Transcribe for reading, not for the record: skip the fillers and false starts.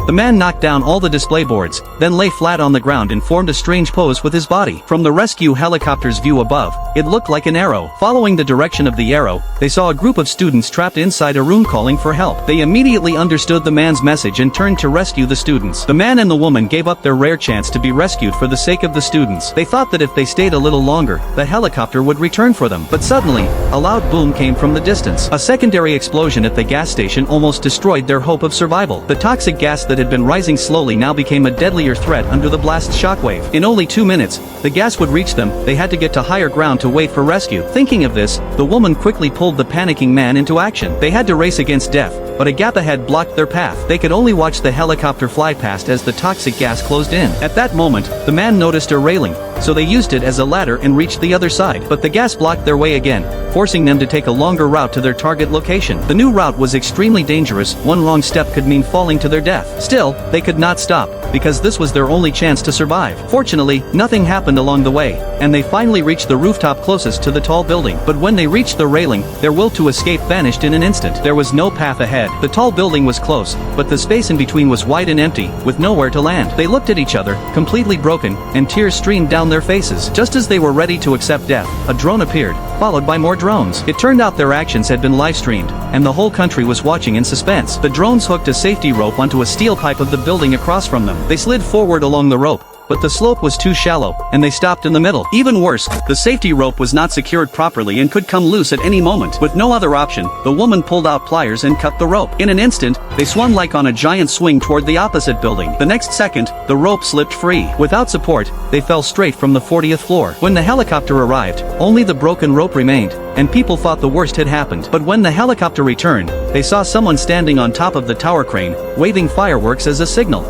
The man knocked down all the display boards, then lay flat on the ground and formed a strange pose with his body. From the rescue helicopter's view above, it looked like an arrow. Following the direction of the arrow, they saw a group of students trapped inside a room calling for help. They immediately understood the man's message and turned to rescue the students. The man and the woman gave up their rare chance to be rescued for the sake of the students. They thought that if they stayed a little longer, the helicopter would return for them. But suddenly, a loud boom came from the distance. A secondary explosion at the gas station almost destroyed their hope of survival. The toxic gas that had been rising slowly now became a deadlier threat under the blast's shockwave. In only 2 minutes, the gas would reach them. They had to get to higher ground to wait for rescue. Thinking of this, the woman quickly pulled the panicking man into action. They had to race against death, but a gap ahead blocked their path. They could only watch the helicopter fly past as the toxic gas closed in. At that moment, the man noticed a railing, so they used it as a ladder and reached the other side. But the gas blocked their way again, forcing them to take a longer route to their target location. The new route was extremely dangerous. One wrong step could mean falling to their death. Still, they could not stop, because this was their only chance to survive. Fortunately, nothing happened along the way, and they finally reached the rooftop closest to the tall building. But when they reached the railing, their will to escape vanished in an instant. There was no path ahead. The tall building was close, but the space in between was wide and empty, with nowhere to land. They looked at each other, completely broken, and tears streamed down their faces. Just as they were ready to accept death, a drone appeared, followed by more drones. It turned out their actions had been live-streamed, and the whole country was watching in suspense. The drones hooked a safety rope onto a steel pipe of the building across from them. They slid forward along the rope, but the slope was too shallow, and they stopped in the middle. Even worse, the safety rope was not secured properly and could come loose at any moment. With no other option, the woman pulled out pliers and cut the rope. In an instant, they swung like on a giant swing toward the opposite building. The next second, the rope slipped free. Without support, they fell straight from the 40th floor. When the helicopter arrived, only the broken rope remained, and people thought the worst had happened. But when the helicopter returned, they saw someone standing on top of the tower crane, waving fireworks as a signal.